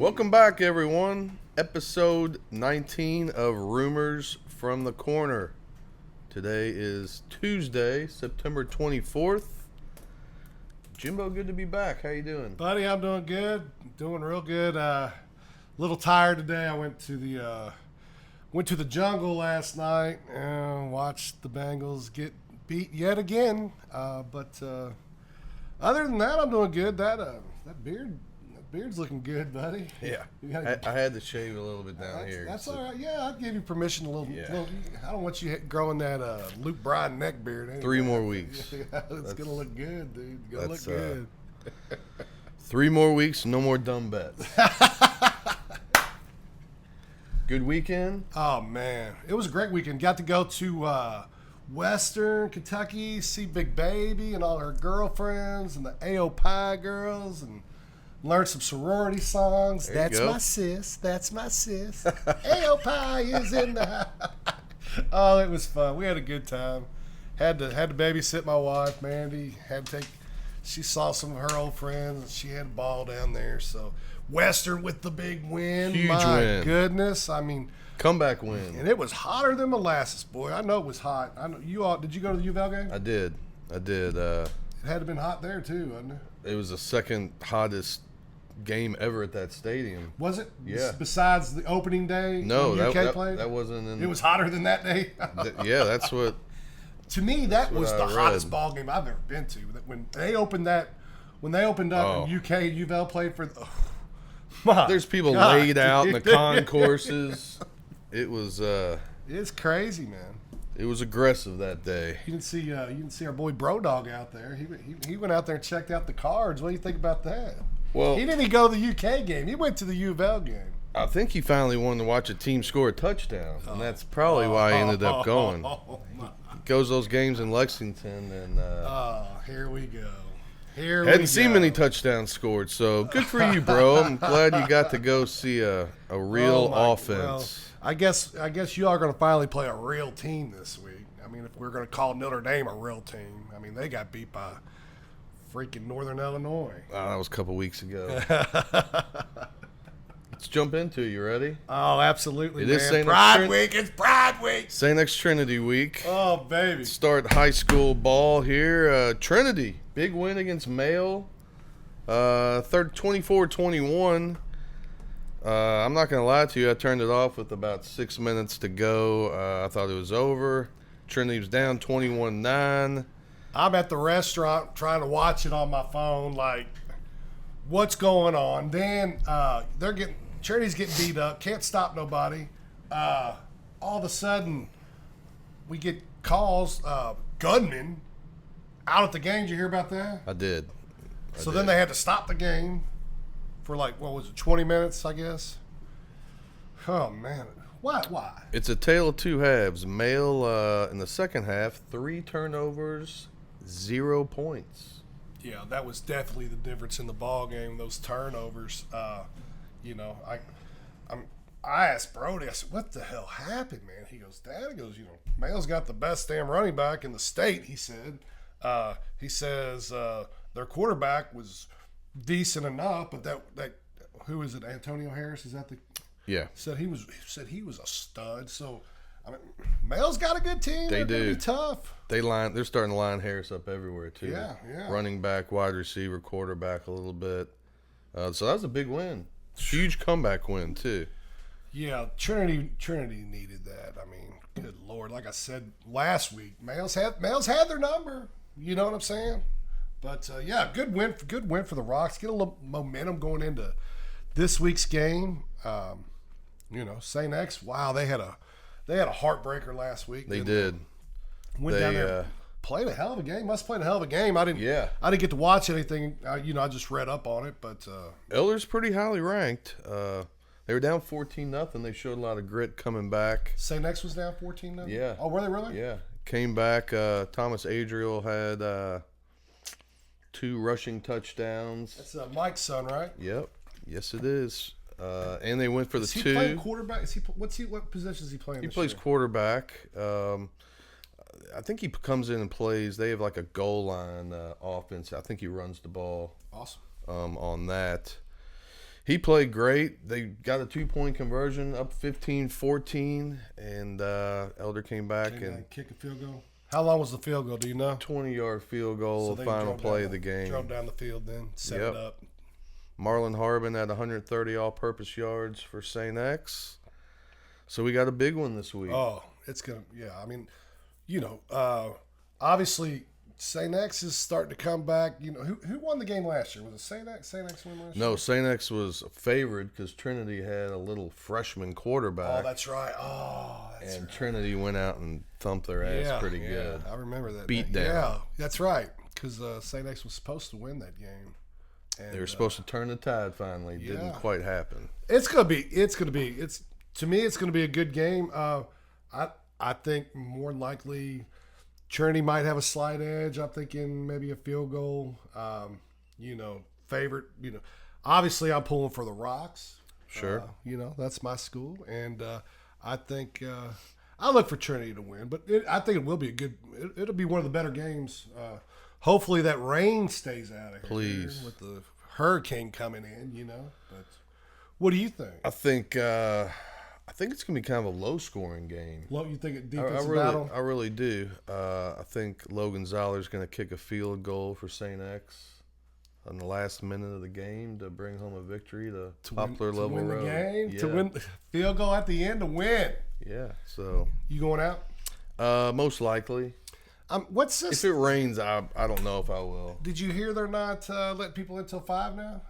Welcome back, everyone. Episode 19 of Rumors from the Korner. Today is Tuesday, September 24th. Jimbo, good to be back. How you doing? Buddy, I'm doing good. Doing real good. Little tired today. I went to the jungle last night and watched the Bengals get beat yet again. But other than that, I'm doing good. That beard's looking good, buddy. Yeah. I had to shave a little bit down here. That's all right. Yeah, I'll give you permission a little. Yeah. I don't want you growing that Luke Bryan neck beard. Anyway. 3 more weeks. It's going to look good, dude. It's going to look good. 3 more weeks, no more dumb bets. Good weekend? Oh, man. It was a great weekend. Got to go to Western Kentucky, see Big Baby and all her girlfriends and the A.O. Pie girls and learn some sorority songs. That's my sis. That's my sis. A.O. Pie is in the house. Oh, it was fun. We had a good time. Had to babysit my wife, Mandy. She saw some of her old friends, and she had a ball down there. So Western with the big win. Huge my win. Goodness. I mean, comeback win. and it was hotter than molasses, boy. I know it was hot. I know you all. Did you go to the U of L game? I did. It had to have been hot there too, wasn't it? It was the second hottest game ever at that stadium. Was it? Yeah. Besides the opening day, No, when UK played, that wasn't in. it was hotter than that day. Yeah, that's what. To me, that was the I read. hottest ball game I've ever been to. When they opened up, and UK and U of L played for. There's people laid out in the concourses. It was. It's crazy, man. It was aggressive that day. You didn't see our boy Brodog out there. He went out there and checked out the cards. What do you think about that? Well, He didn't go to the UK game. He went to the U of L game. I think he finally wanted to watch a team score a touchdown, and that's probably why he ended up going. He goes those games in Lexington, and here we go. hadn't seen many touchdowns scored. So good for you, bro. I'm glad you got to go see a real offense. Well, I guess you are going to finally play a real team this week. I mean, if we're going to call Notre Dame a real team, I mean, they got beat by freaking Northern Illinois. That was a couple weeks ago. Let's jump into it. You ready? Oh, absolutely, It is man. St. Pride Week. It's Pride Week. St. X Trinity week. Oh, baby. Start high school ball here. Trinity, big win against Mail. 24-21. I'm not going to lie to you. I turned it off with about 6 minutes to go. I thought it was over. Trinity was down 21-9. I'm at the restaurant trying to watch it on my phone, like, what's going on? Then Trinity's getting beat up, can't stop nobody. All of a sudden, we get calls, gunmen out at the game. Did you hear about that? I did. Then they had to stop the game for 20 minutes, I guess. Oh, man. Why? It's a tale of two halves. Mail in the second half, 3 turnovers, 0 points. Yeah, that was definitely the difference in the ball game. Those turnovers. I asked Brody. I said, "What the hell happened, man?" He goes, "Dad," he goes, Mail's got the best damn running back in the state. He said. He says their quarterback was decent enough, but that who is it? Antonio Harris, is that the? Yeah. Said he was a stud. So, I mean, Mail's got a good team. They're gonna be tough. They're starting to line Harris up everywhere too. Yeah. Running back, wide receiver, quarterback a little bit. So that was a big win. Huge comeback win too. Yeah, Trinity needed that. I mean, good Lord, like I said last week, Mail's had their number. You know what I'm saying? But yeah, good win for the Rocks. Get a little momentum going into this week's game. St. X. Wow, they had a heartbreaker last week. They did. Went down there, played a hell of a game. Must have played a hell of a game. I didn't get to watch anything. I just read up on it. But Elder's pretty highly ranked. They were down 14-0. They showed a lot of grit coming back. St. X was down 14-0. Yeah. Oh, were they really? Yeah. Came back. Thomas Adriel had 2 rushing touchdowns. That's Mike's son, right? Yep. Yes, it is. And they went for the 2. Is he playing quarterback? What position is he playing? He this plays year? quarterback. I think he comes in and plays. They have like a goal line offense. I think he runs the ball. Awesome. On that. He played great. They got a 2-point conversion up 15-14, and Elder came back and kick a field goal. How long was the field goal? Do you know? 20-yard field goal, So final play of the game. Drove down the field, then set it up. Marlon Harbin had 130 all-purpose yards for St. X. So we got a big one this week. Oh, it's gonna. Yeah, I mean, obviously St. X is starting to come back. You know, who won the game last year? Was it St. X? St. X won last year? No, St. X was favored because Trinity had a little freshman quarterback. Oh, that's right. And Trinity went out and thumped their ass pretty good. I remember that. Beat down. Yeah, that's right. Because St. X was supposed to win that game. And, they were supposed to turn the tide finally. Didn't quite happen. To me, it's gonna be a good game. I think more than likely Trinity might have a slight edge. I'm thinking maybe a field goal. Favorite. Obviously I'm pulling for the Rocks. Sure. That's my school, and I think I look for Trinity to win. But I think it will be it'll be one of the better games. Hopefully that rain stays out of here. Please. With the hurricane coming in, But what do you think? I think it's gonna be kind of a low-scoring game. You think it defensive battle? I really do. I think Logan Zolller's gonna kick a field goal for St. X on the last minute of the game to bring home a victory to Poplar Level win Road. The game, Yeah. to win field goal at the end to win. Yeah. So you going out? Most likely. What's this? If it rains, I don't know if I will. Did you hear they're not letting people in until 5 now?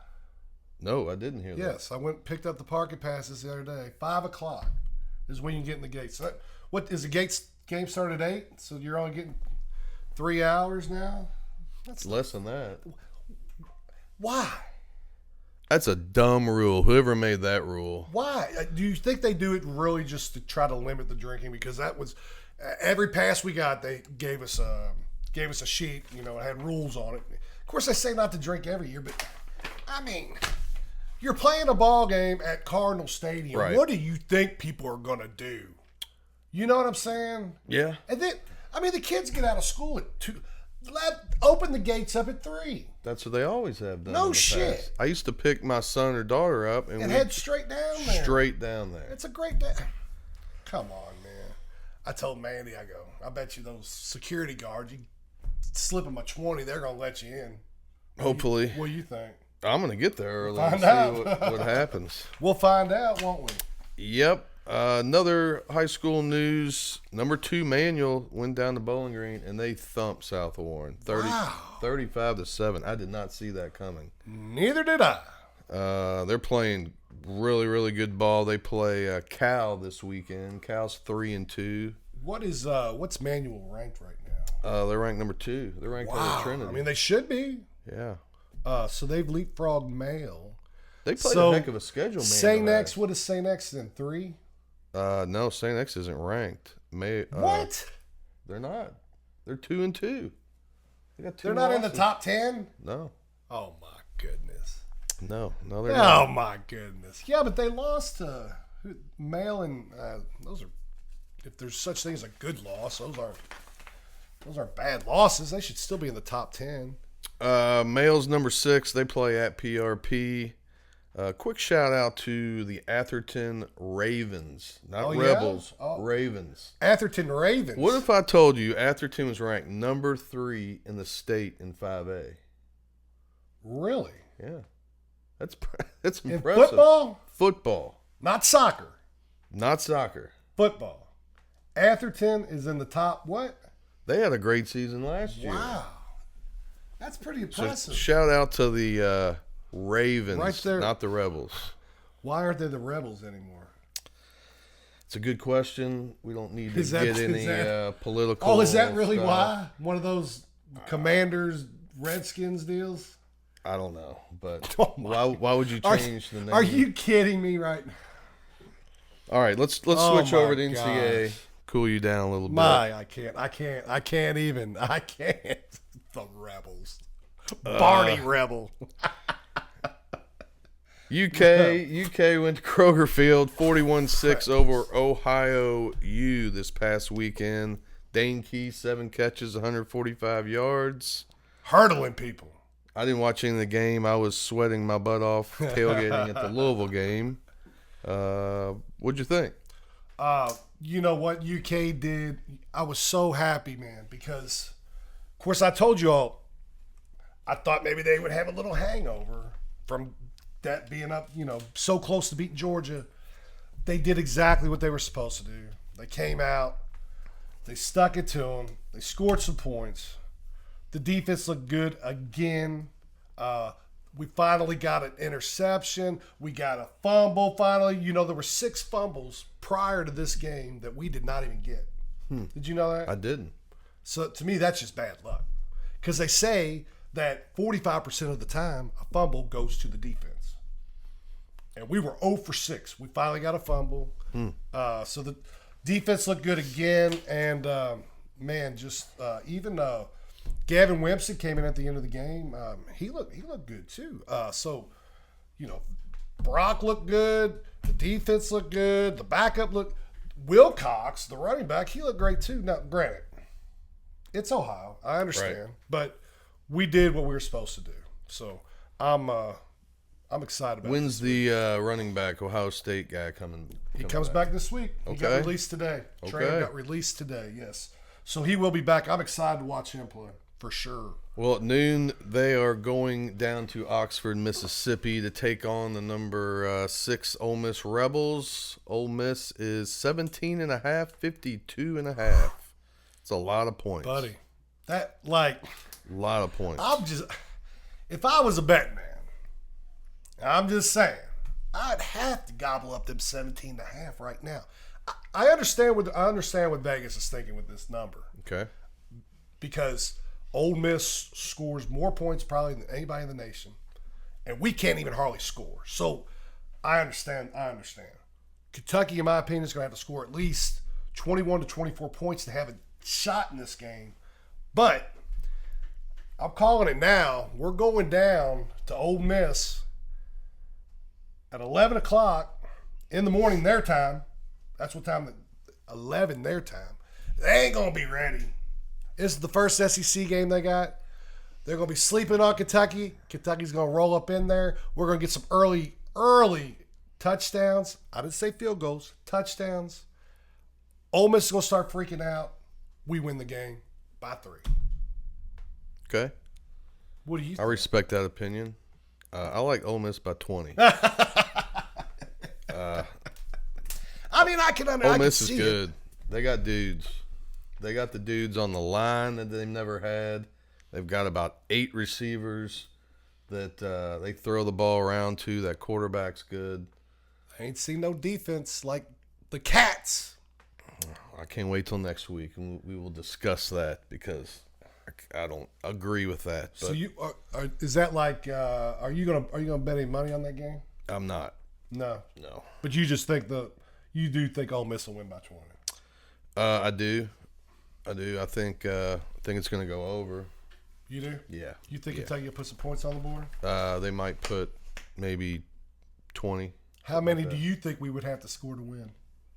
No, I didn't hear that. Yes, I went and picked up the parking passes the other day. 5 o'clock is when you get in the gates. So what is the game start at 8? So you're only getting 3 hours now. That's less than that. Why? That's a dumb rule. Whoever made that rule. Why? Do you think they do it really just to try to limit the drinking? Because that was every pass we got, they gave us a sheet. It had rules on it. Of course, they say not to drink every year, but I mean, you're playing a ball game at Cardinal Stadium. Right. What do you think people are gonna do? You know what I'm saying? Yeah. And then, the kids get out of school at 2. Open the gates up at 3. That's what they always have done. No shit. Past. I used to pick my son or daughter up and head straight down there. Straight down there. It's a great day. Come on, man. I told Mandy, I bet you those security guards, you slip them a 20, they're going to let you in. Hopefully. What do you think? I'm going to get there early Find and out. see what happens. We'll find out, won't we? Yep. Another high school news. Number 2 Manual went down to Bowling Green and they thumped South Warren 35-7. I did not see that coming. Neither did I. They're playing really, really good ball. They play Cal this weekend. Cal's 3-2. What's Manual ranked right now? They're ranked number 2. They're ranked over Trinity. They should be. Yeah. So they've leapfrogged Mail. They played a heck of a schedule, man. St. X, what is St. X in 3? No, St. X isn't ranked. What? They're not. They're 2-2. They got 2 They're not losses. in the top 10? No. Oh, my goodness. No, they're not. Oh, my goodness. Yeah, but they lost to Mail and those are, if there's such thing as a good loss, those aren't bad losses. They should still be in the top 10. Mail's number 6. They play at PRP. Quick shout out to the Atherton Ravens, not Rebels. Yeah? Oh. Ravens. Atherton Ravens. What if I told you Atherton was ranked number 3 in the state in 5A? Really? Yeah, that's impressive. In football? Football, not soccer. Not soccer. Football. Atherton is in the top what? They had a great season last year. Wow, that's pretty impressive. So shout out to the Ravens, right there. Not the Rebels. Why aren't they the Rebels anymore? It's a good question. We don't need to get any political. Oh, is that really stuff. why? One of those Commanders Redskins deals? I don't know, but why would you change the name? Are you kidding me right now? All right, let's switch over to NCAA. Cool you down a little bit. I can't even. The Rebels. Barney Rebel. UK went to Kroger Field 41-6 over Ohio U this past weekend. Dane Key 7 catches, 145 yards. Hurdling people. I didn't watch any of the game. I was sweating my butt off tailgating at the Louisville game. What'd you think? You know what UK did? I was so happy, man, because, of course, I told you all, I thought maybe they would have a little hangover from that being up, so close to beating Georgia. They did exactly what they were supposed to do. They came out, they stuck it to them, they scored some points. The defense looked good again. We finally got an interception. We got a fumble finally. There were 6 fumbles prior to this game that we did not even get. Did you know that? I didn't. So to me, that's just bad luck. Because they say that 45% of the time, a fumble goes to the defense. And we were 0 for 6. We finally got a fumble. So the defense looked good again. And, even Gavin Wimpson came in at the end of the game. He looked good too. Brock looked good. The defense looked good. The backup looked. Wilcox, the running back, he looked great too. Now, granted, it's Ohio. I understand, Right. but we did what we were supposed to do. So I'm excited about. When's the running back Ohio State guy coming? He comes back this week. He got Okay. released today. Okay. Trainer got released today. Yes. So he will be back. I'm excited to watch him play for sure. Well, at noon, they are going down to Oxford, Mississippi to take on the number 6 Ole Miss Rebels. Ole Miss is 17.5, 52.5. It's a lot of points. Buddy, that A lot of points. if I was a betting man, I'm just saying, I'd have to gobble up them 17.5 right now. I understand what Vegas is thinking with this number, Okay. because Ole Miss scores more points probably than anybody in the nation, and we can't even hardly score. So I understand. Kentucky, in my opinion, is going to have to score at least 21 to 24 points to have a shot in this game. But I'm calling it now. We're going down to Ole Miss at 11 o'clock in the morning their time. That's what time, 11 their time. They ain't going to be ready. This is the first SEC game they got. They're going to be sleeping on Kentucky. Kentucky's going to roll up in there. We're going to get some early touchdowns. I didn't say field goals. Touchdowns. Ole Miss is going to start freaking out. We win the game by 3. Okay. What do you I think? respect that opinion. I like Ole Miss by 20. I mean, I can Ole Miss is see good. it. They got dudes. They got the dudes on the line that they've never had. They've got about 8 receivers that they throw the ball around to. That quarterback's good. I ain't seen no defense like the Cats. I can't wait till next week, and we will discuss that because I don't agree with that. But So you is that like? Are you gonna bet any money on that game? I'm not. No, No. but you just think you do think Ole Miss will win by 20. I do. I think it's going to go over. You do? Yeah. You think Yeah. Kentucky will put some points on the board? They might put maybe 20. How many do you think we would have to score to win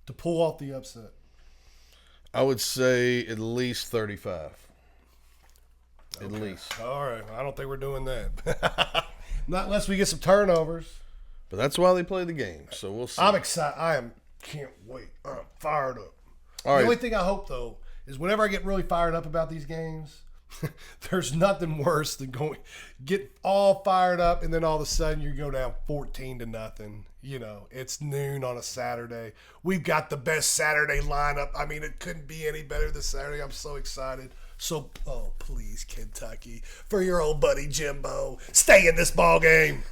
to pull off the upset? I would say at least 35. At least. All right, I don't think we're doing that. Not unless we get some turnovers. But that's why they play the game, so we'll see. I'm excited. Can't wait. I'm fired up. All The right. only thing I hope, though, is whenever I get really fired up about these games, there's nothing worse than get all fired up and then all of a sudden you go down 14-0. It's noon on a Saturday. We've got the best Saturday lineup. I mean, it couldn't be any better this Saturday. I'm so excited. So, please, Kentucky, for your old buddy Jimbo, stay in this ball game.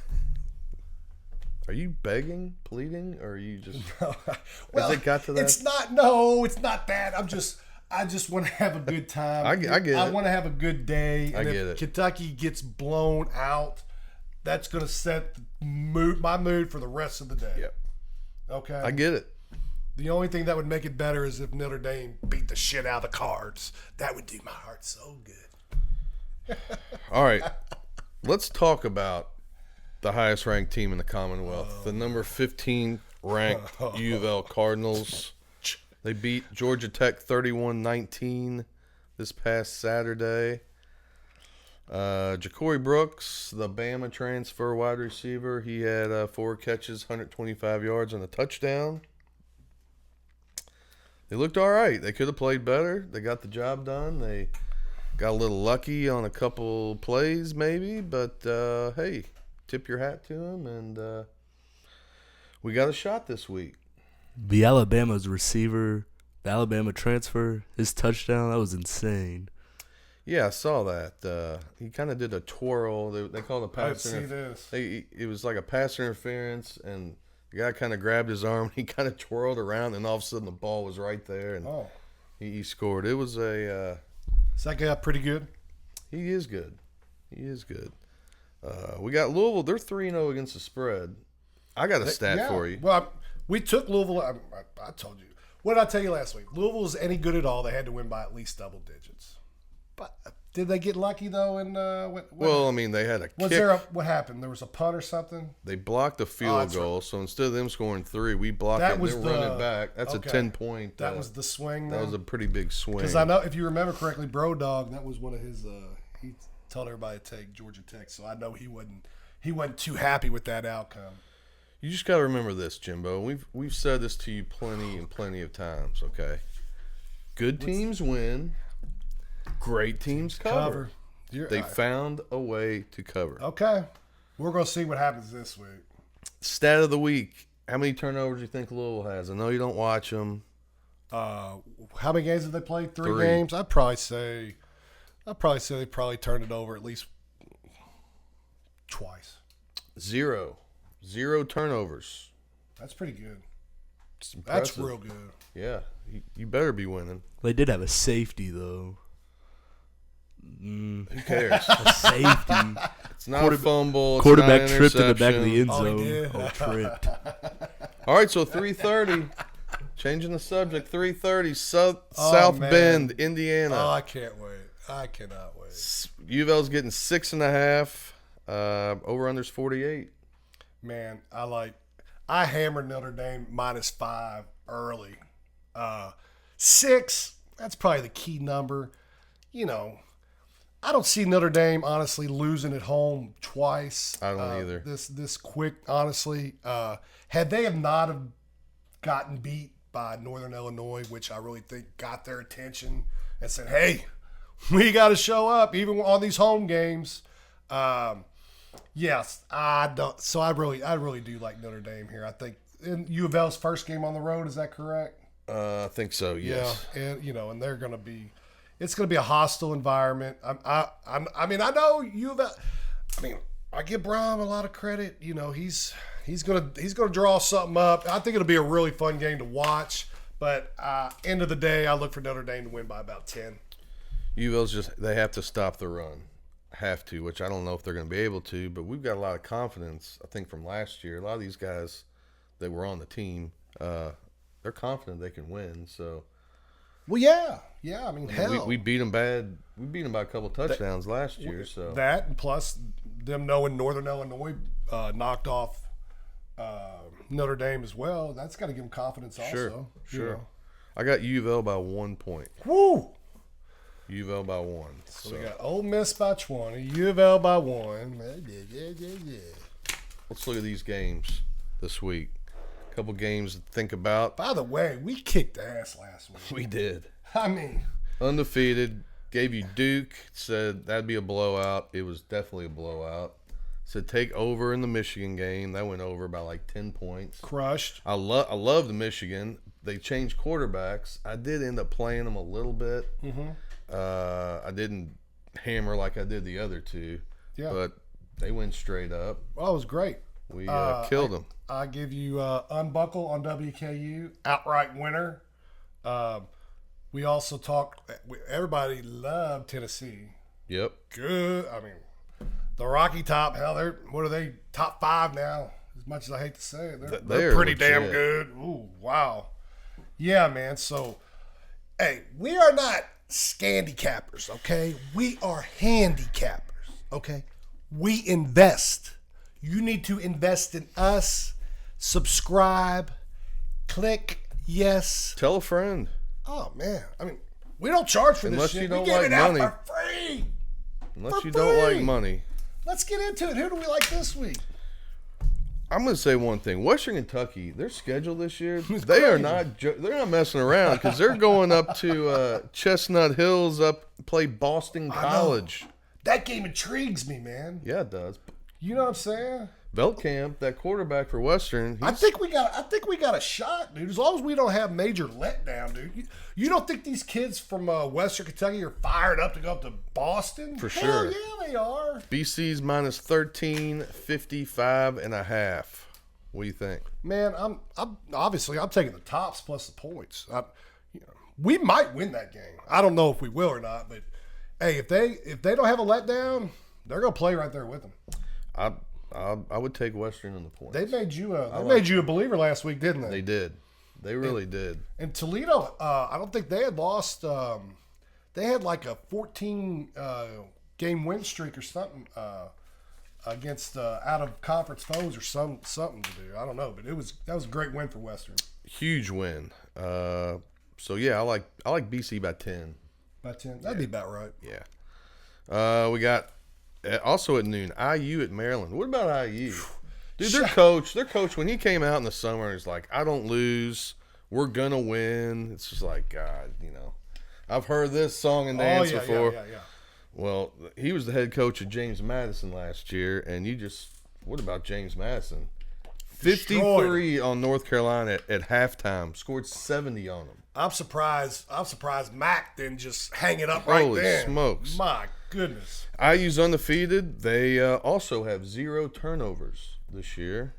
Are you begging, pleading, or are you just... Well, Has it got to that? it's not that. I just want to have a good time. I get it. I want to have a good day. I And get if it. Kentucky gets blown out, that's going to set my mood for the rest of the day. Yep. Okay. I get it. The only thing that would make it better is if Notre Dame beat the shit out of the Cards. That would do my heart so good. All right. Let's talk about the highest ranked team in the Commonwealth. The number 15 ranked U of L Cardinals. They beat Georgia Tech 31-19 this past Saturday. Ja'Cory Brooks, the Bama transfer wide receiver, he had 4 catches, 125 yards, and a touchdown. They looked all right. They could have played better. They got the job done. They got a little lucky on a couple plays maybe, but hey, tip your hat to them, and we got a shot this week. The Alabama's receiver, the Alabama transfer, his touchdown, that was insane. Yeah, I saw that. He kind of did a twirl. They call it a pass. I see this. It was like a pass interference, and the guy kind of grabbed his arm. He kind of twirled around, and all of a sudden the ball was right there, and he scored. It was a. Is that guy pretty good? He is good. He is good. We got Louisville. They're 3-0 against the spread. I got a stat for you. Well, we took Louisville. I told you. What did I tell you last week? Louisville was any good at all. They had to win by at least double digits. But did they get lucky though? Well, I mean, they had a kick. What happened? There was a punt or something. They blocked a field goal, right. So instead of them scoring 3, we blocked it. And they're running back. That's a 10-point. That was the swing. That was a pretty big swing. Because I know, if you remember correctly, Bro Dog, that was one of his. He told everybody to take Georgia Tech, so I know he wasn't too happy with that outcome. You just got to remember this, Jimbo. We've said this to you plenty of times. Okay, good teams win. Great teams cover. They found a way to cover. Okay. We're going to see what happens this week. Stat of the week. How many turnovers do you think Louisville has? I know you don't watch them. How many games have they played? 3 games? I'd probably say they probably turned it over at least twice. 0 turnovers. That's pretty good. That's real good. Yeah. You better be winning. They did have a safety, though. Who cares? A safety. It's not a fumble. It's quarterback not an tripped in the back of the end Oh, zone. Tripped. All right, so 3:30. Changing the subject. 3:30. South Bend, Indiana. Oh, I can't wait. I cannot wait. U of L's getting 6.5. Over-under's 48. Man, I hammered Notre Dame -5 early. 6, that's probably the key number. You know, I don't see Notre Dame, honestly, losing at home twice. I don't either. This quick, honestly. Had they have not have gotten beat by Northern Illinois, which I really think got their attention and said, hey, we got to show up even on these home games. Yes, I don't. So I really do like Notre Dame here. I think in U of L's first game on the road, is that correct? I think so. Yes. Yeah, and and they're going to be. It's going to be a hostile environment. I mean, I know U of L. I mean, I give Brom a lot of credit. You know, he's gonna draw something up. I think it'll be a really fun game to watch. But end of the day, I look for Notre Dame to win by about 10. U of L's they have to stop the run. Have to, which I don't know if they're going to be able to, but we've got a lot of confidence, I think, from last year. A lot of these guys that were on the team, they're confident they can win. So, well, yeah. I mean, hell, we beat them bad. We beat them by a couple touchdowns last year. So that, and plus them knowing Northern Illinois knocked off Notre Dame as well, that's got to give them confidence. Also, sure. You know. I got U of L by 1 point. Woo! U of L by 1. So we got Ole Miss by 20, U of L by 1. Let's look at these games this week. A couple games to think about. By the way, we kicked ass last week. We did. I mean, undefeated. Gave you Duke. Said that'd be a blowout. It was definitely a blowout. Said take over in the Michigan game. That went over by like 10 points. Crushed. I love the Michigan. They changed quarterbacks. I did end up playing them a little bit. Mm-hmm. I didn't hammer like I did the other two. Yeah. But they went straight up. Well, it was great. We killed them. I give you Unbuckle on WKU, outright winner. We also talked, everybody loved Tennessee. Yep. Good. I mean, the Rocky Top, hell, what are they, top 5 now? As much as I hate to say it. They're pretty damn good. Ooh, wow. Yeah, man. So, hey, we are not scandicappers, okay? We are handicappers, okay? We invest. You need to invest in us. Subscribe. Click yes. Tell a friend. Oh, man. I mean, we don't charge for Unless this shit. you don't we give like it out money. for free. Unless you don't like money. Let's get into it. Who do we like this week? I'm going to say one thing. Western Kentucky, their schedule this year, they're not messing around because they're going up to Chestnut Hills play Boston College. That game intrigues me, man. Yeah, it does. You know what I'm saying? Veldkamp, that quarterback for Western. I think we got a shot, dude. As long as we don't have major letdown, dude. You don't think these kids from Western Kentucky are fired up to go up to Boston? For Hell sure. Yeah, they are. BC's minus 13, 55.5. What do you think? Man, I'm obviously taking the tops plus the points. We might win that game. I don't know if we will or not, but hey, if they don't have a letdown, they're gonna play right there with them. I would take Western in the points. They made you a believer last week, didn't they? They did. They really did. And Toledo, I don't think they had lost. They had like a 14 game win streak or something against out of conference foes or something to do. I don't know, but that was a great win for Western. Huge win. So yeah, I like BC by 10. By 10, that'd be about right. Yeah. We got also at noon IU at Maryland. What about IU? Dude, their coach when he came out in the summer, he's like, I don't lose. We're gonna win. It's just like, God, I've heard this song and dance before. Yeah. Well, he was the head coach of James Madison last year, and what about James Madison? 53 on North Carolina at halftime, scored 70 on them. I'm surprised Mac didn't just hang it up right there. Holy smokes. My goodness. IU's undefeated. They also have 0 turnovers this year.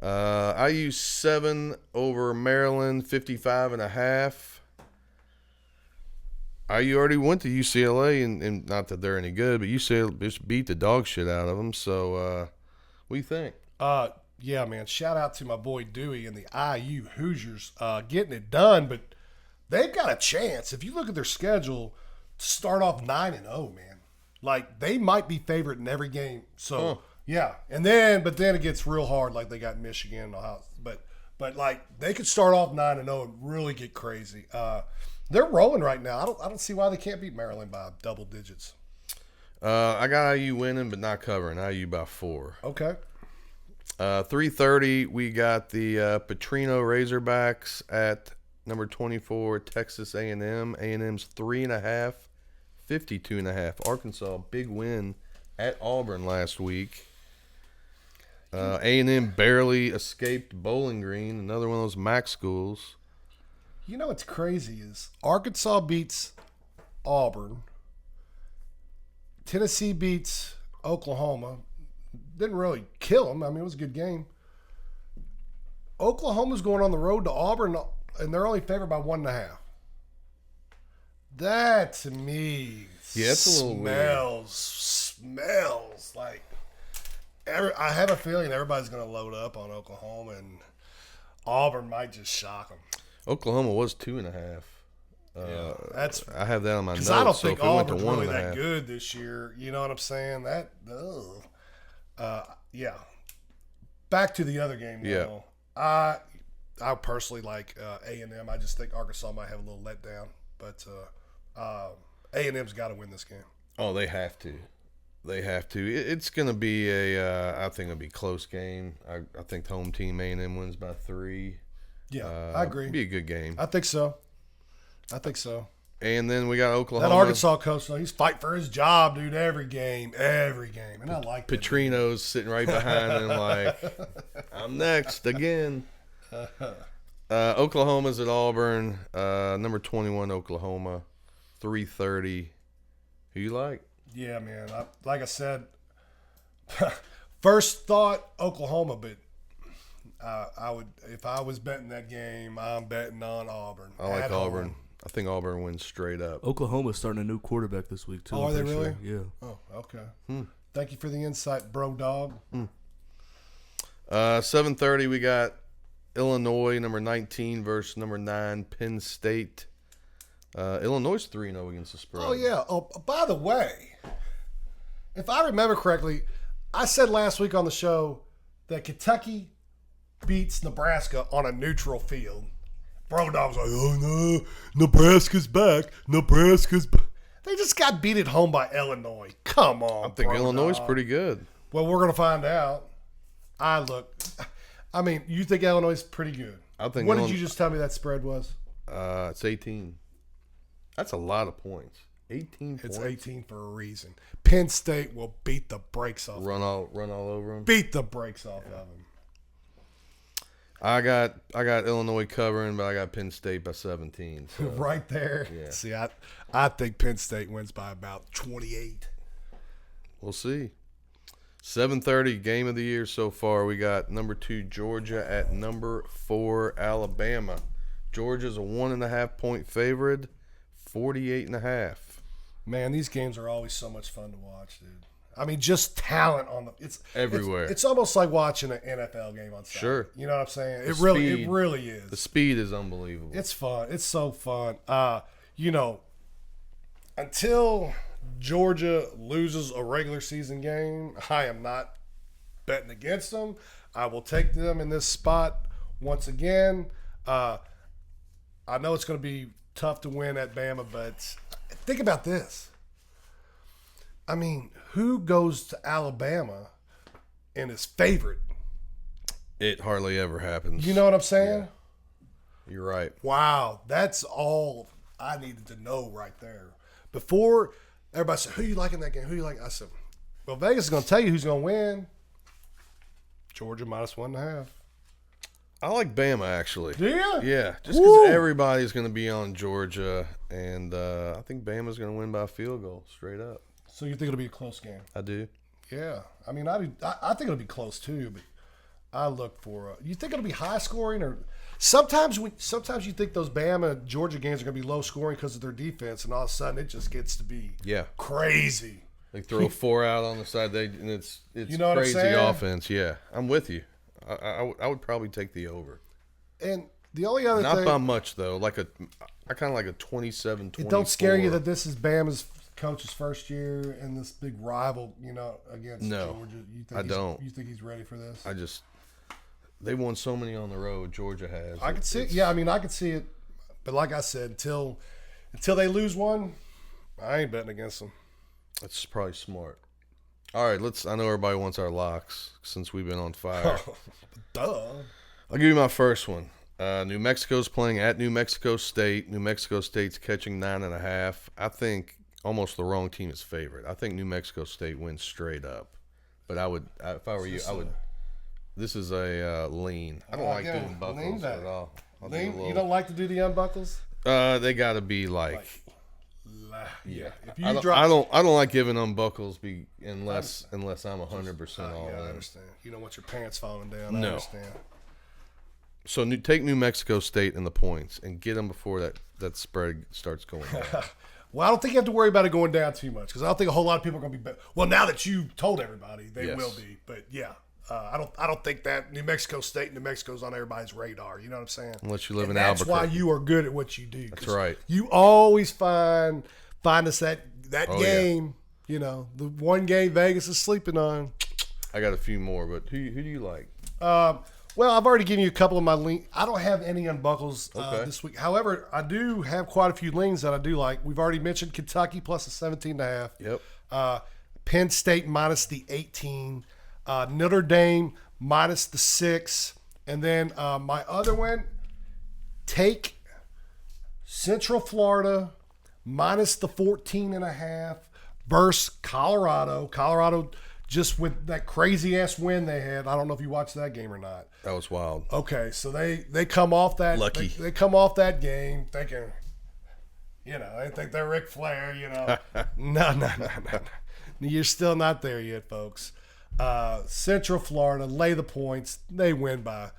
IU 7 over Maryland, 55.5. IU already went to UCLA, and not that they're any good, but UCLA just beat the dog shit out of them. So, what do you think? Yeah, man. Shout out to my boy Dewey and the IU Hoosiers getting it done, but they've got a chance. If you look at their schedule, to start off 9-0, man. Like, they might be favorite in every game. So, yeah. But then it gets real hard, like they got Michigan and Ohio. But like, they could start off 9-0 and really get crazy. They're rolling right now. I don't see why they can't beat Maryland by double digits. I got IU winning, but not covering. IU by 4. Okay. 3:30, we got the Petrino Razorbacks at number 24, Texas A&M. A&M's 3.5, 52.5. Arkansas, big win at Auburn last week. A&M barely escaped Bowling Green, another one of those MAC schools. You know what's crazy is Arkansas beats Auburn. Tennessee beats Oklahoma. Didn't really kill them. I mean, it was a good game. Oklahoma's going on the road to Auburn, and they're only favored by 1.5. That, to me, it's a little weird. Smells like I have a feeling everybody's going to load up on Oklahoma, and Auburn might just shock them. Oklahoma was 2.5. I have that on my notes. Because I don't think so Auburn's really that good this year. You know what I'm saying? Yeah. Back to the other game. Though. I personally like A&M. I just think Arkansas might have a little letdown, but A&M's got to win this game. Oh, they have to. It's going to be I think it'll be a close game. I think the home team A&M wins by 3. Yeah, I agree. It'll be a good game. I think so. And then we got Oklahoma. That Arkansas coach, though, he's fighting for his job, dude, every game. And I like that. Petrino's sitting right behind him like, I'm next again. Oklahoma's at Auburn. Number 21, Oklahoma. 3:30. Who you like? Yeah, man. Like I said, first thought Oklahoma, but I would, if I was betting that game, I'm betting on Auburn. I like Auburn. I think Auburn wins straight up. Oklahoma's starting a new quarterback this week, too. Oh, are they really? Sure. Yeah. Oh, okay. Thank you for the insight, bro dog. 7:30, we got Illinois, number 19, versus number 9, Penn State. Illinois 3-0 against the spread. Oh, yeah. Oh, by the way, if I remember correctly, I said last week on the show that Kentucky beats Nebraska on a neutral field. Bro Dog's like, oh, no, Nebraska's back. They just got beat at home by Illinois. Come on, I think bro, Illinois is dog. pretty good. Well, we're going to find out. You think Illinois is pretty good. I think What did you just tell me that spread was? It's 18. That's a lot of points. 18 It's points. 18 for a reason. Penn State will beat the brakes off. Run all over them. Beat the brakes off of them. I got Illinois covering, but I got Penn State by 17. So. Right there. Yeah. See, I think Penn State wins by about 28. We'll see. 7:30 game of the year so far. We got number 2 Georgia at number 4 Alabama. Georgia's a 1.5 point favorite. 48.5. Man, these games are always so much fun to watch, dude. I mean, just talent on it's everywhere. It's almost like watching an NFL game on Saturday. Sure. You know what I'm saying? It speed. really is. The speed is unbelievable. It's fun. It's so fun. Until Georgia loses a regular season game, I am not betting against them. I will take them in this spot once again. I know it's going to be tough to win at Bama, but think about this. I mean, who goes to Alabama and is favorite? It hardly ever happens. You know what I'm saying? Yeah. You're right. Wow, that's all I needed to know right there. Before everybody said, "Who you like in that game? Who you like?" I said, "Well, Vegas is going to tell you who's going to win." Georgia minus 1.5. I like Bama actually. Do you? Yeah, just Woo! because everybody's going to be on Georgia, and I think Bama's going to win by a field goal, straight up. So you think it'll be a close game? I do. Yeah, I mean, I think it'll be close too. But I look for. You think it'll be high scoring, or sometimes you think those Bama Georgia games are going to be low scoring because of their defense, and all of a sudden it just gets to be crazy. They throw 4 out on the side, and it's You know what I'm crazy saying? offense. Yeah, I'm with you. I would probably take the over. And the only other Not thing, by much though. I kind of like a 27-24. it don't scare you that this is Bama's coach's first year and this big rival, against No, Georgia. I don't. You think he's ready for this? They won so many on the road. Georgia has. I could see it. Yeah, I mean, I could see it. But like I said, until they lose one, I ain't betting against them. That's probably smart. All right, I know everybody wants our locks since we've been on fire. Duh. I'll give you my first one. New Mexico's playing at New Mexico State. New Mexico State's catching 9.5. I think almost the wrong team is favorite. I think New Mexico State wins straight up. But if I were you, I would. This is a lean. I don't like doing buckles at all. You don't like to do the unbuckles? They got to be like yeah. If I you don't like giving unbuckles unless I'm 100% all I in. understand. You don't want your pants falling down. I No. understand. So take New Mexico State in the points and get them before that spread starts going down. Well, I don't think you have to worry about it going down too much because I don't think a whole lot of people are going to be. Well, now that you told everybody, they will be. But yeah, I don't think that New Mexico State, New Mexico's on everybody's radar. You know what I'm saying? Unless you live in That's Albuquerque. why you are good at what you do. That's right. You always find us that Oh, game. The one game Vegas is sleeping on. I got a few more, but who do you like? Well, I've already given you a couple of my lean. I don't have any unbuckles Okay. this week. However, I do have quite a few leans that I do like. We've already mentioned Kentucky plus a 17.5. Yep. Penn State minus the 18. Notre Dame minus the 6. And then my other one, take Central Florida minus the 14.5 versus Colorado. Colorado just with that crazy ass win they had. I don't know if you watched that game or not. That was wild. Okay, so they come off that. Lucky. They come off that game thinking, they think they're Ric Flair. No. You're still not there yet, folks. Central Florida lay the points. They win by.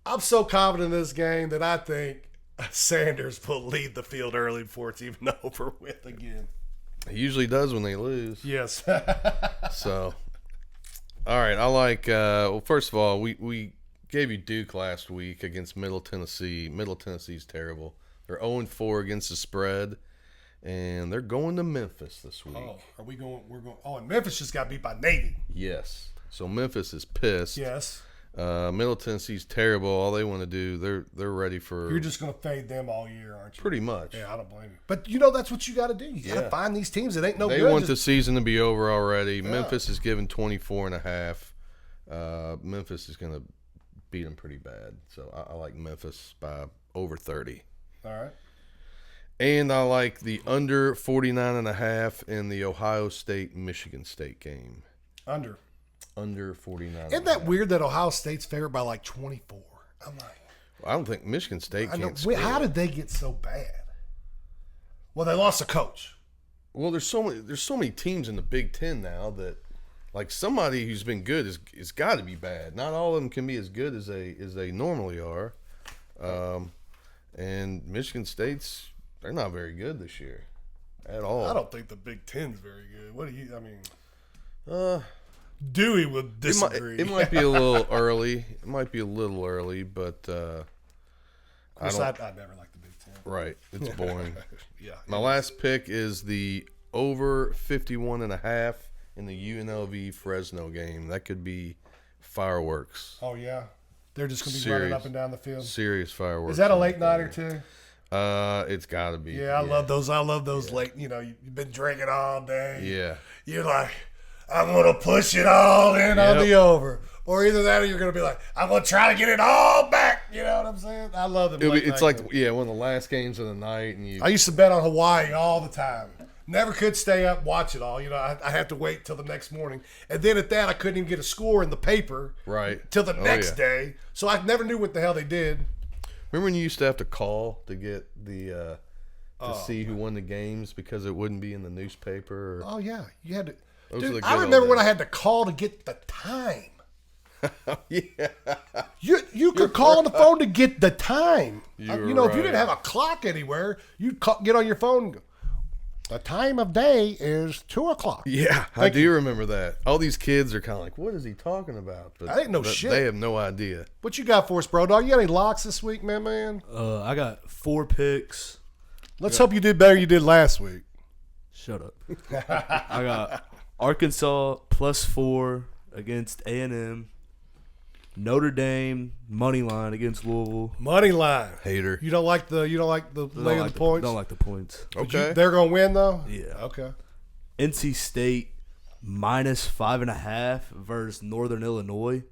I'm so confident in this game that I think Sanders will lead the field early before it's even over with again. He usually does when they lose. Yes. So, all right. I like. Well, first of all, we gave you Duke last week against Middle Tennessee. Middle Tennessee's terrible. They're 0-4 against the spread, and they're going to Memphis this week. Oh, are we going? We're going. Oh, and Memphis just got beat by Navy. Yes. So Memphis is pissed. Yes. Middle Tennessee's terrible. All they want to do, they're ready for. You're just going to fade them all year, aren't you? Pretty much. Yeah, I don't blame you. But that's what you got to do. You got to find these teams that ain't no they good. Want the season to be over already. Yeah. Memphis is given 24.5. Memphis is going to beat them pretty bad. So I like Memphis by over 30. All right. And I like the under 49.5 in the Ohio State-Michigan State game. Under 49. Isn't that weird that Ohio State's favored by like 24? I'm like, I don't think Michigan State can score. How did they get so bad? Well, they lost a coach. Well, there's so many teams in the Big Ten now that, like, somebody who's been good is got to be bad. Not all of them can be as good as they normally are. And Michigan State's they're not very good this year at all. I don't think the Big Ten's very good. What do you? I mean, Dewey would disagree. It might be a little early. It might be a little early, but I'd never like the Big Ten. Right, it's boring. Yeah. My last pick is the over 51.5 in the UNLV Fresno game. That could be fireworks. Oh yeah, they're just gonna be running up and down the field. Serious fireworks. Is that a late nighter too? It's got to be. Yeah, I love those. I love those late. You've been drinking all day. Yeah. You're like, I'm gonna push it all in on the over, or either that, or you're gonna be like, I'm gonna try to get it all back. You know what I'm saying? I love them. It's like one of the last games of the night, and I used to bet on Hawaii all the time. Never could stay up, watch it all. I have to wait till the next morning, and then at that, I couldn't even get a score in the paper. Right. Till the next day, so I never knew what the hell they did. Remember when you used to have to call to get the to see who won the games because it wouldn't be in the newspaper? Oh yeah, you had to. Dude, I remember when I had to call to get the time. Yeah. You could call on the phone to get the time. If you didn't have a clock anywhere, you'd get on your phone and go, the time of day is 2:00. Yeah, I do remember that. All these kids are kind of like, what is he talking about? But I didn't know shit. They have no idea. What you got for us, bro? Dog, you got any locks this week, man? I got 4 picks. Let's hope you did better than you did last week. Shut up. I got Arkansas +4 against A&M. Notre Dame money line against Louisville. Money line. Hater. You don't like the lay of the points? Don't like the points. Okay. They're gonna win though? Yeah. Okay. NC State -5.5 versus Northern Illinois.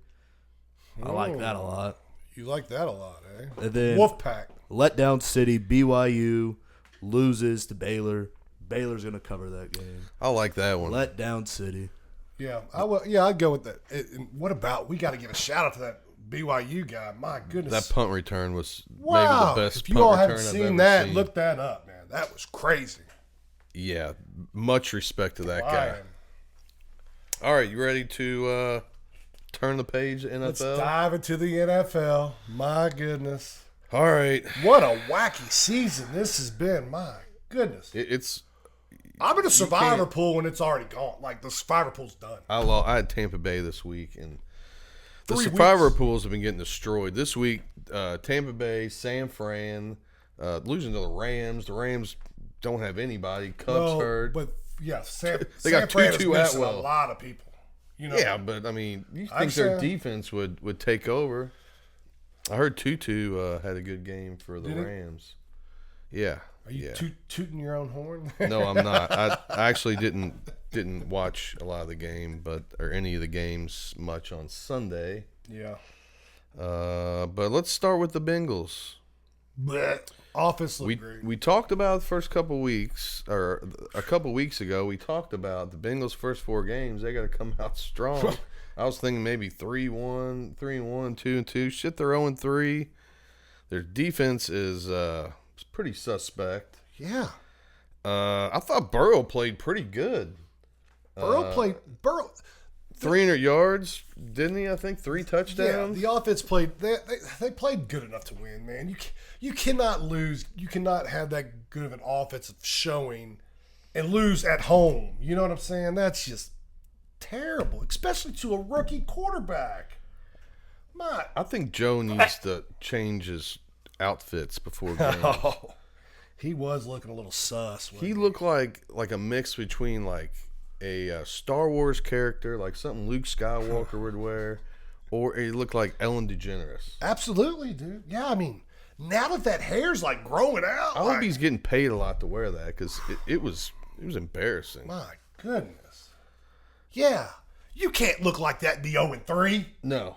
I like that a lot. You like that a lot, eh? And then Wolfpack. Letdown City, BYU loses to Baylor. Baylor's gonna cover that game. I like that one. Letdown City. Yeah, I'd go with that. And what about, we got to give a shout out to that BYU guy. My goodness. That punt return was wow. maybe the best if you punt all return haven't I've seen ever that, seen. look that up, man. That was crazy. Yeah, much respect to that guy. All right, you ready to turn the page to NFL? Let's dive into the NFL. My goodness. All right. What a wacky season this has been. My goodness. I'm in a survivor pool when it's already gone. Like, the survivor pool's done. I had Tampa Bay this week, and the 3 survivor weeks. pools have been getting destroyed. This week, Tampa Bay, San Fran, losing to the Rams. The Rams don't have anybody. Cubs hurt. But, yeah, They got San Fran is Tutu missing Atwell. a lot of people. Yeah, but, I mean, you think their defense would take over. I heard Tutu had a good game for the Rams. Yeah. Are you tooting your own horn? No, I'm not. I actually didn't watch a lot of the game, or any of the games much on Sunday. Yeah. But let's start with the Bengals. Offense looked great. We talked about the first couple weeks, or a couple weeks ago, we talked about the Bengals' first 4 games. They got to come out strong. I was thinking maybe 3-1, 3-1, 2-2. Shit, they're 0-3. Their defense is pretty suspect. Yeah. I thought Burrow played pretty good. Burrow 300 yards, didn't he? I think 3 touchdowns. Yeah, the offense played. They played good enough to win, man. You cannot lose. You cannot have that good of an offensive showing and lose at home. You know what I'm saying? That's just terrible, especially to a rookie quarterback. I think Joe needs to change his outfits before games. He was looking a little sus. He looked like a mix between like a Star Wars character, like something Luke Skywalker would wear, Or he looked like Ellen DeGeneres. Absolutely, dude. Yeah, I mean, now that hair's like growing out. I hope he's getting paid a lot to wear that because it was embarrassing. My goodness. Yeah. You can't look like that and be 0-3. No.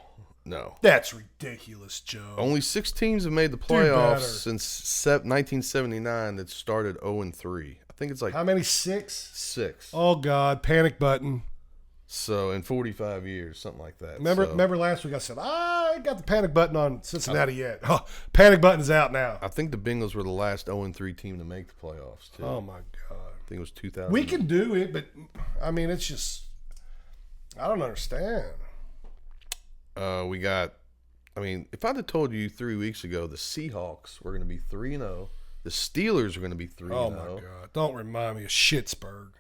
That's ridiculous, Joe. Only 6 teams have made the Do better. playoffs since 1979 that started 0-3. I think it's like How many? 6? 6. Oh, God. Panic button. So in 45 years, something like that. Remember last week I said, I ain't got the panic button on Cincinnati yet. Oh, panic button's out now. I think the Bengals were the last 0-3 team to make the playoffs, too. Oh, my God. I think it was 2000. We can do it, but, I mean, it's just, I don't understand. If I'd have told you 3 weeks ago the Seahawks were going to be 3-0, the Steelers were going to be 3-0. Oh, my God. Don't remind me of Schittsburg.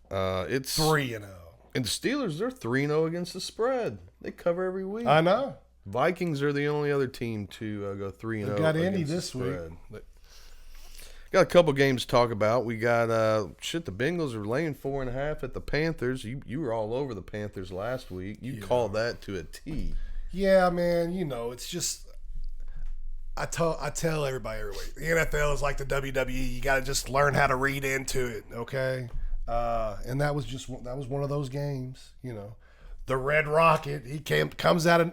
It's 3-0. And the Steelers, they're 3-0 against the spread. They cover every week. I know. Vikings are the only other team to go 3-0. They got Indy against the this week. spread. Got a couple games to talk about. We got the Bengals are laying 4.5 at the Panthers. You were all over the Panthers last week. You called that to a T. Yeah, man. You know, it's just I tell everybody every week. The NFL is like the WWE. You got to just learn how to read into it, okay? And that was one of those games. You know, the Red Rocket. He comes out and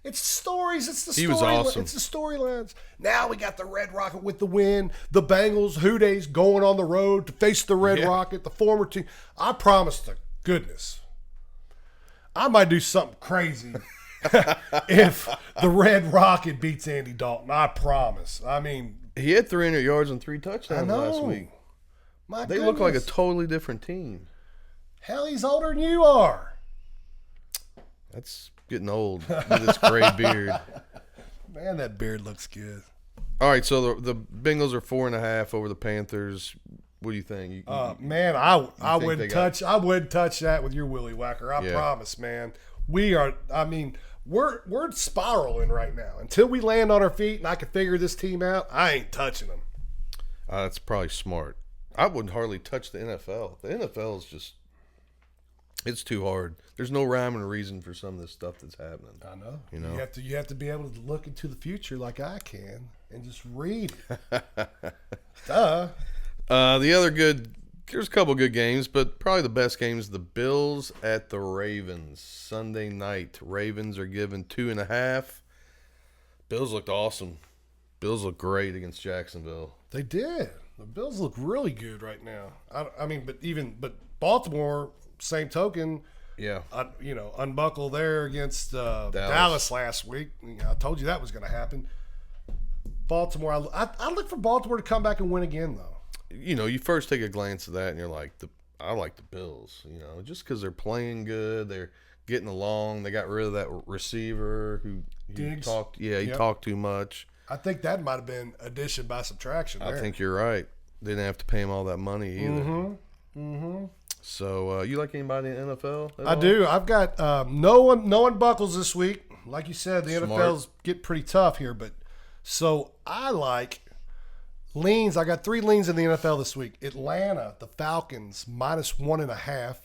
it's stories. It's the story. He was awesome. It's the storylines. Now we got the Red Rocket with the win. The Bengals, Houdays going on the road to face the Red Rocket, the former team. I promise to goodness, I might do something crazy if the Red Rocket beats Andy Dalton. I promise. I mean, he had 300 yards and 3 touchdowns last week. They look like a totally different team. Hell, he's older than you are. That's getting old with this gray beard. Man, that beard looks good. All right, so the Bengals are 4.5 over the Panthers. What do you think? Man, I wouldn't touch that with your willy whacker. I promise, man. We're spiraling right now. Until we land on our feet and I can figure this team out, I ain't touching them. That's probably smart. I wouldn't hardly touch the NFL. The NFL is just, it's too hard. There's no rhyme and reason for some of this stuff that's happening. I know. You have to be able to look into the future like I can and just read it. Duh. There's a couple good games, but probably the best game is the Bills at the Ravens Sunday night. Ravens are given 2.5. Bills looked awesome. Bills look great against Jacksonville. They did. The Bills look really good right now. But Baltimore, same token. Yeah. Unbuckle there against Dallas last week. I told you that was going to happen. Baltimore. I look for Baltimore to come back and win again, though. You first take a glance at that and you're like, I like the Bills. Just because they're playing good, they're getting along. They got rid of that receiver who talked. Yeah, he talked too much. I think that might have been addition by subtraction. I think you're right. They didn't have to pay him all that money either. Mm-hmm. So you like anybody in the NFL? I do. I've got no one buckles this week. Like you said, the NFL's get pretty tough here, but so I like leans. I got 3 leans in the NFL this week. Atlanta, the Falcons -1.5.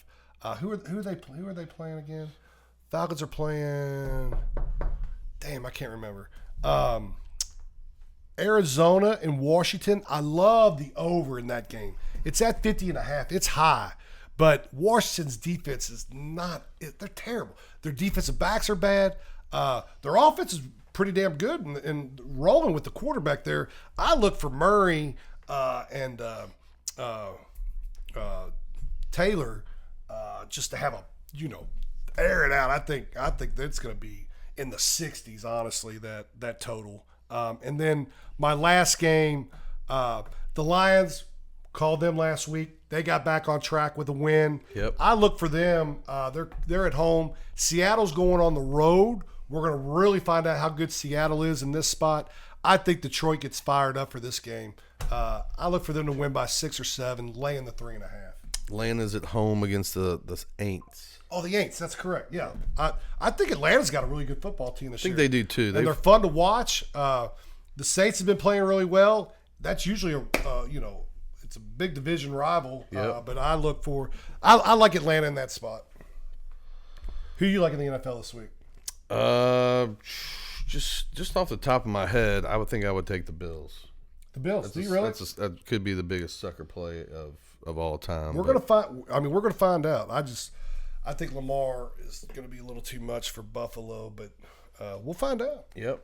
Who are they playing again? Falcons are playing. Damn, I can't remember. Arizona and Washington. I love the over in that game. It's at 50.5. It's high, but Washington's defense is not. They're terrible. Their defensive backs are bad. Their offense is pretty damn good and rolling with the quarterback there. I look for Murray and Taylor just to have air it out. I think that's going to be in the 60s, honestly, that total. And then my last game, the Lions, called them last week. They got back on track with a win. Yep. I look for them. They're at home. Seattle's going on the road. We're going to really find out how good Seattle is in this spot. I think Detroit gets fired up for this game. I look for them to win by 6 or 7, laying the 3.5. Atlanta's at home against the Aints. Oh, the Aints. That's correct. Yeah, I think Atlanta's got a really good football team this year. I think they do too. And they're fun to watch. The Saints have been playing really well. That's usually it's a big division rival. Yep. But I look for I like Atlanta in that spot. Who you like in the NFL this week? Just off the top of my head, I would think I would take the Bills. The Bills. Do you really? That could be the biggest sucker play of all time. We're gonna find. I mean, we're gonna find out. I think Lamar is gonna be a little too much for Buffalo, but we'll find out. Yep.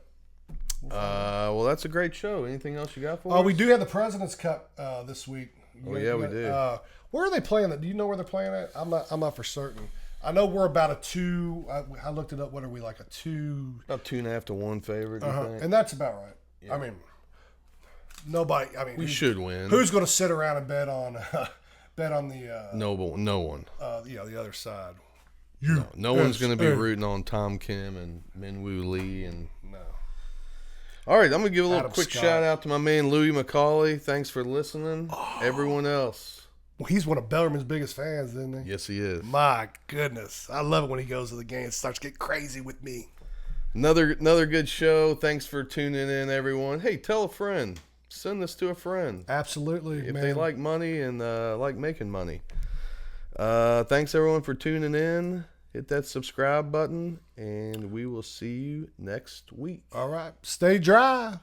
Well, that's a great show. Anything else you got for us? We do have the President's Cup this week. We do. Where are they playing at? Do you know where they're playing at? I'm not for certain. I know we're about a 2. I looked it up. What are we, like a 2? About 2.5 to 1 favorite. You think? And that's about right. Yeah. I mean, nobody. We should win. Who's going to sit around and bet on the? No one. The other side. No one's going to be rooting on Tom Kim and Minwoo Lee and. No. All right, I'm going to give a little Adam quick Scott. shout out to my man Louis McCauley. Thanks for listening. Everyone else. Well, he's one of Bellerman's biggest fans, isn't he? Yes, he is. My goodness, I love it when he goes to the game and starts to get crazy with me. Another good show. Thanks for tuning in, everyone. Hey, tell a friend. Send this to a friend. Absolutely, If man. they like money and like making money. Thanks, everyone, for tuning in. Hit that subscribe button, and we will see you next week. All right, stay dry.